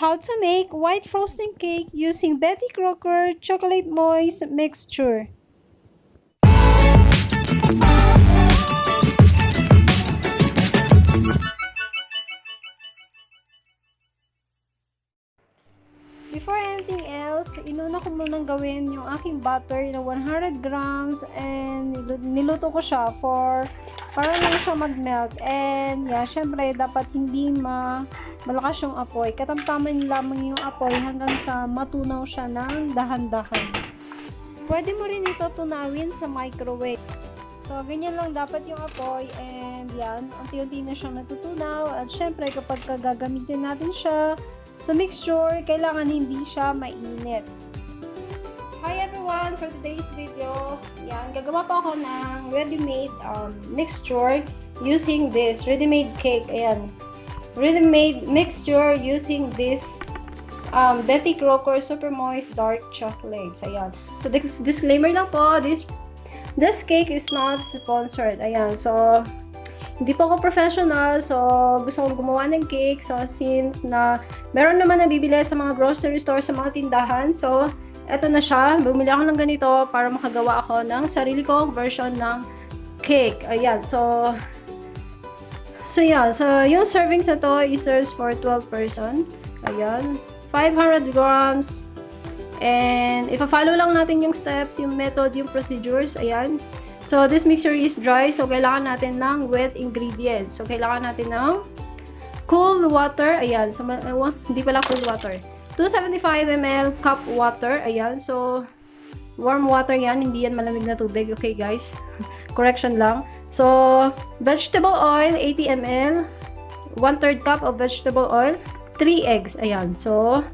how to make white frosting cake using Betty Crocker chocolate moist mixture. Before anything else, inuna ko munang gawin yung aking butter na 100 grams and niluto ko siya para lang siya mag-melt. And yeah, syempre dapat hindi malakas yung apoy. Katamtaman lamang yung apoy hanggang sa matunaw siya ng dahan-dahan. Pwede mo rin ito tunawin sa microwave. So, ganyan lang dapat yung apoy and yan, unti-unti na siyang natutunaw. At syempre kapag gagamitin natin siya sa mixture, kailangan hindi siya mainit. Hi everyone! For today's video, yan, gagawa pa ako ng ready-made mixture using this ready-made cake. Ayan, ready-made mixture using this Betty Crocker Super Moist Dark Chocolates. Ayan. So, disclaimer lang po, this cake is not sponsored. Ayan, so hindi po ako professional, so gusto kong gumawa ng cake. So, since na meron naman nabibili sa mga grocery store, sa mga tindahan, so eto na siya. Bumili ako ng ganito para makagawa ako ng sarili kong version ng cake. Ayan, so yeah, so yung servings na to is serves for 12 person. Ayan, 500 grams. And ipa-follow lang natin yung steps, yung method, yung procedures. Ayan. So, this mixture is dry. So, kailangan natin ng wet ingredients. So, kailangan natin ng cool water. Ayan. So, hindi pala cool water. 275 ml cup water. Ayan. So, warm water yan. Hindi yan malamig na tubig. Okay, guys. Correction lang. So, vegetable oil, 80 ml. 1/3 cup of vegetable oil. 3 eggs. Ayan. So,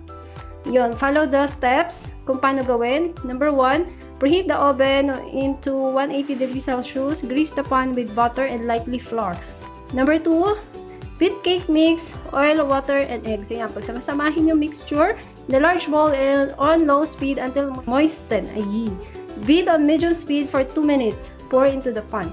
yun. Follow the steps kung paano gawin. Number 1, preheat the oven into 180 degrees Celsius. Grease the pan with butter and lightly flour. Number 2, beat cake mix, oil, water, and eggs. Ayan, pagsama-samahin yung mixture, the large bowl on low speed until moisten. Ayan. Beat on medium speed for 2 minutes. Pour into the pan.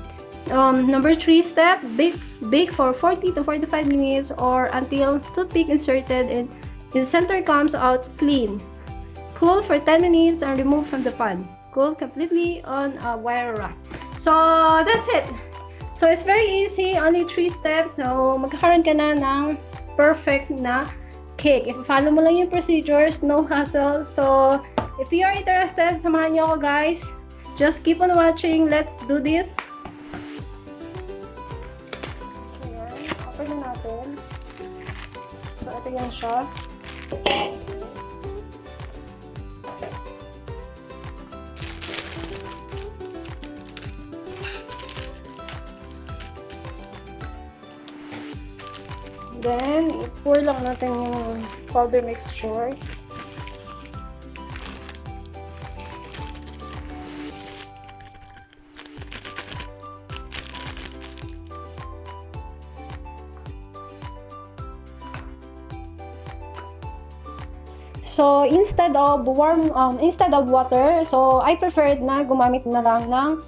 Number 3 step, bake for 40 to 45 minutes or until toothpick inserted in the center comes out clean. Cool for 10 minutes and remove from the pan. Cool completely on a wire rack. So, that's it. So, it's very easy. Only 3 steps. So, magkakaroon ka na ng perfect na cake. If follow mo lang yung procedures, no hassle. So, if you are interested, samahan niyo ako, guys. Just keep on watching. Let's do this. Ayan. Open na natin. So, ito yan siya. Then, i-pour lang natin yung powder mixture. So, instead of water, so I preferred na gumamit na lang ng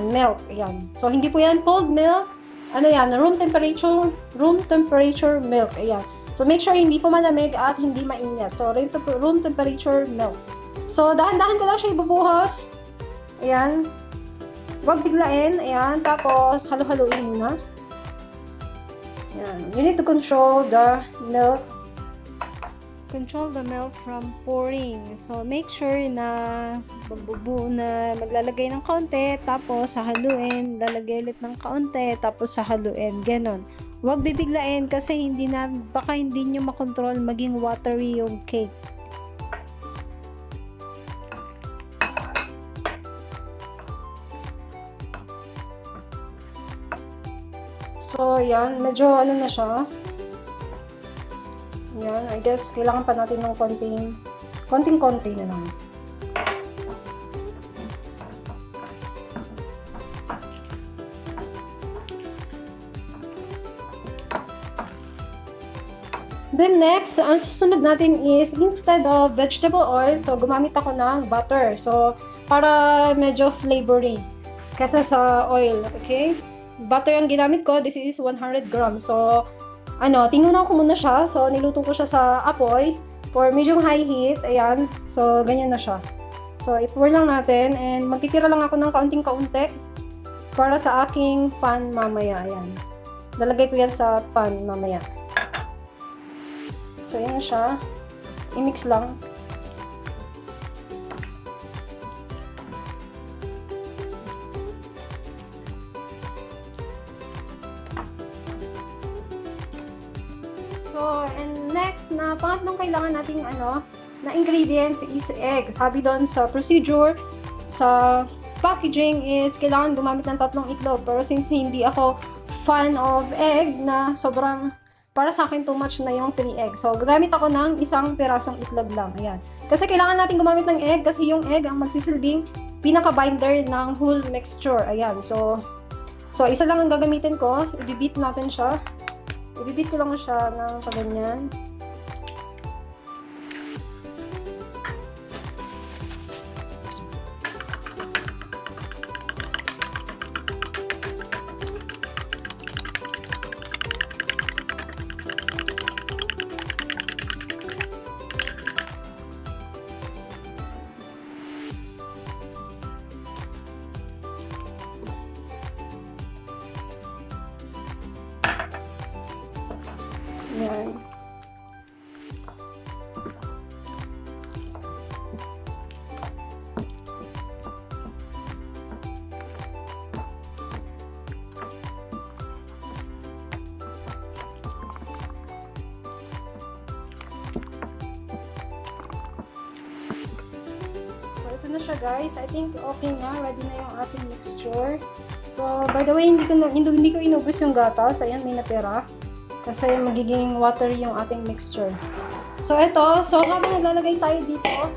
milk. Ayan. So, hindi po yan cold milk. Ano yan, room temperature milk. Ayan. So, make sure hindi po malamig at hindi mainit. So, room temperature milk. So, dahan-dahan ko lang siya ibubuhos. Ayan. Huwag biglain. Ayan. Tapos, halo-haloin muna. Ayan. You need to control the milk. Control the milk from pouring. So, make sure na maglalagay ng kaunti, tapos hahaluin, lalagay ulit ng kaunti, tapos hahaluin. Ganon. Huwag bibiglain kasi baka hindi nyo makontrol maging watery yung cake. So, yan. Medyo ano na siya. Yan, I guess kailangan pa natin ng konting-konti na lang. Then next, ang susunod natin is instead of vegetable oil, so gumamit ako ng butter. So, para medyo flavory kaysa sa oil, okay? Butter ang ginamit ko, this is 100 grams. So, tinunaw ko muna siya. So, niluto ko siya sa apoy for medium high heat. Ayan. So, ganyan na siya. So, i-pour lang natin and magtitira lang ako ng kaunting-kaunti para sa aking pan mamaya. Ayan. Lalagay ko yan sa pan mamaya. So, ayan na siya. I-mix lang. So, and next na pangatlong kailangan nating na ingredients is egg. Sabi doon sa procedure, sa packaging is kailangan gumamit ng 3 itlog. Pero since hindi ako fan of egg na sobrang para sa akin too much na yung 3 eggs. So, gagamit ako ng isang pirasong itlog lang. Ayan. Kasi kailangan natin gumamit ng egg kasi yung egg ang magsisilbing pinaka-binder ng whole mixture. Ayan. So isa lang ang gagamitin ko. I-beat natin siya. I-beat ko lang siya ng kaganyan. Ayan. So, ito na siya guys. I think okay na. Ready na yung ating mixture. So, by the way, hindi ko inubos yung gatas. Ayan, may natira. Kasi magiging watery yung ating mixture. So, ito. So, habang naglalagay tayo dito,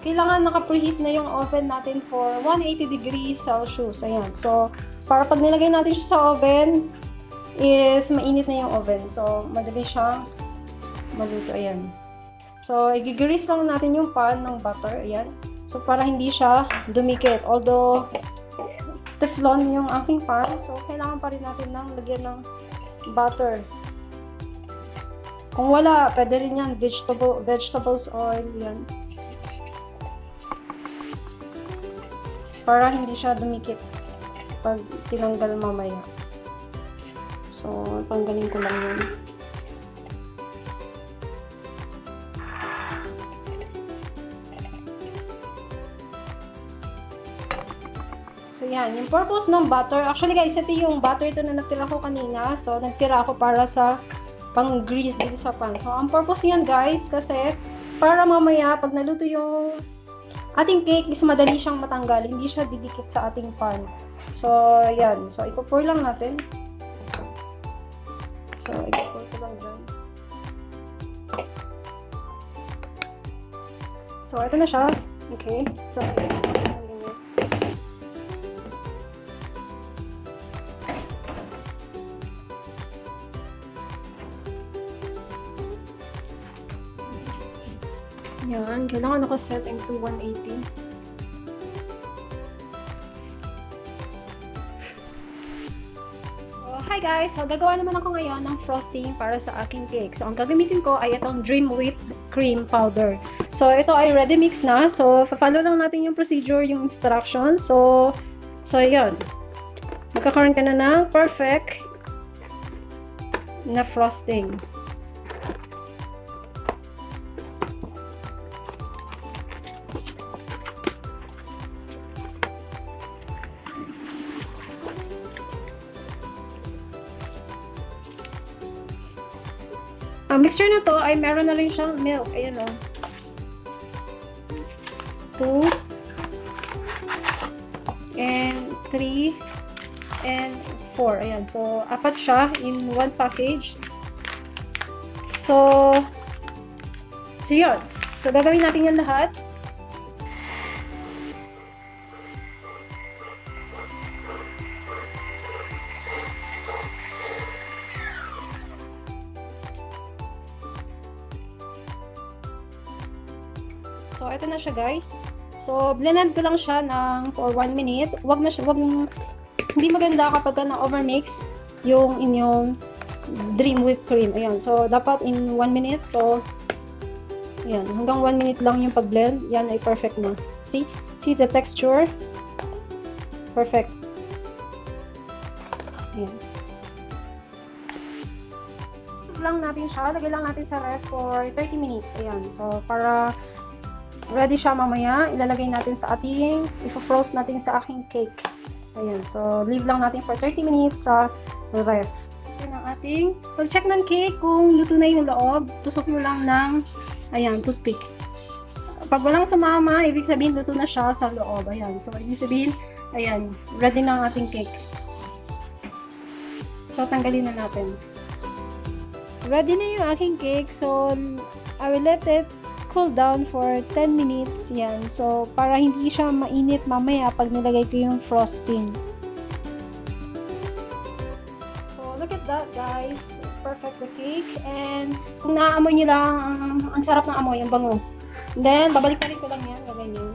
kailangan naka-preheat na yung oven natin for 180 degrees Celsius. Ayan. So, para pag nilagay natin siya sa oven, is mainit na yung oven. So, madali siyang maluto. Ayan. So, i-grease lang natin yung pan ng butter. Ayan. So, para hindi siya dumikit. Although, teflon yung aking pan. So, kailangan pa rin natin ng lagyan ng butter. Kung wala, pwede rin yan. Vegetables oil. Yan. Para hindi siya dumikit pag tinanggal mamaya. So, tanggalin ko lang yun. So, yan. Yung purpose ng butter. Actually, guys, ito yung butter ito na nagtira ko kanina. So, nagtira ako para sa pang-grease dito sa pan. So, ang purpose yan, guys, kasi para mamaya, pag naluto yung ating cake, is madali siyang matanggal. Hindi siya didikit sa ating pan. So, yan. So, ipo-pour lang natin. So, ipo-pour ko lang dyan. So, ito na siya. Okay. So, yan, kailangan naka-set into 180. So, hi guys! So, gagawa naman ako ngayon ng frosting para sa aking cake. So, ang gagamitin ko ay itong Dream Whipped Cream Powder. So, ito ay ready mix na. So, follow lang natin yung procedure, yung instructions. So yun. Magkakaroon ka na ng perfect na frosting. Ang mixture na to ay meron na rin siyang milk. Ayan o. 2 and 3 and 4. Ayan. So, 4 siya in one package. So yun. So, gagawin natin yan lahat. So, ito na siya guys. So, blended ko lang siya for 1 minute. Hindi maganda kapag na-overmix yung inyong dream whipped cream. Ayan. So, dapat in 1 minute. So, ayan. Hanggang 1 minute lang yung pag-blend. Yan ay perfect na. See? See the texture? Perfect. Ayan. Lang natin siya. Lagay lang natin sa ref for 30 minutes. Ayan. So, para ready siya mamaya, ilalagay natin sa ating, i-frost natin sa aking cake. Ayan. So, leave lang natin for 30 minutes sa ref. Ayan ang ating, pag-check ng cake kung luto na yung loob, tusok mo lang ng, ayan, toothpick. Pag walang sumama, ibig sabihin luto na siya sa loob. Ayan. So, ibig sabihin, ayan, ready na ang ating cake. So, tanggalin na natin. Ready na yung aking cake. So, I will let it cool down for 10 minutes. Yan. So, para hindi siya mainit mamaya pag nilagay ko yung frosting. So, look at that, guys. Perfect the cake. And, kung naaamoy nyo lang, ang sarap ng amoy, ang bango. Then, babalik na rin ko lang yan. Ganyan.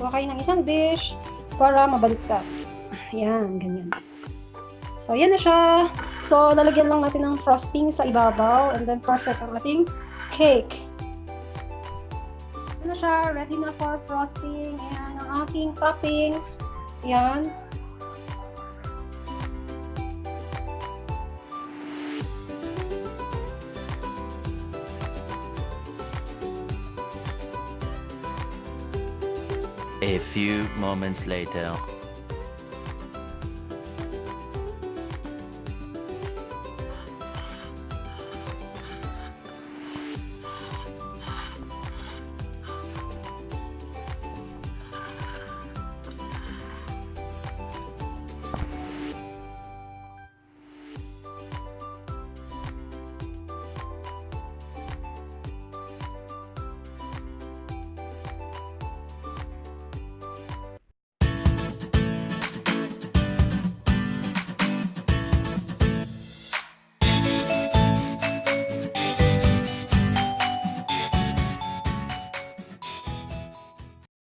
Kuha kayo ng isang dish para mabalik ka. Yan, ganyan. So, yan na siya. So, lalagyan lang natin ng frosting sa ibabaw. And then, perfect ang ating cake. Yan na siya. Ready na for frosting. Ayan, ang aking toppings. Ayan. A few moments later.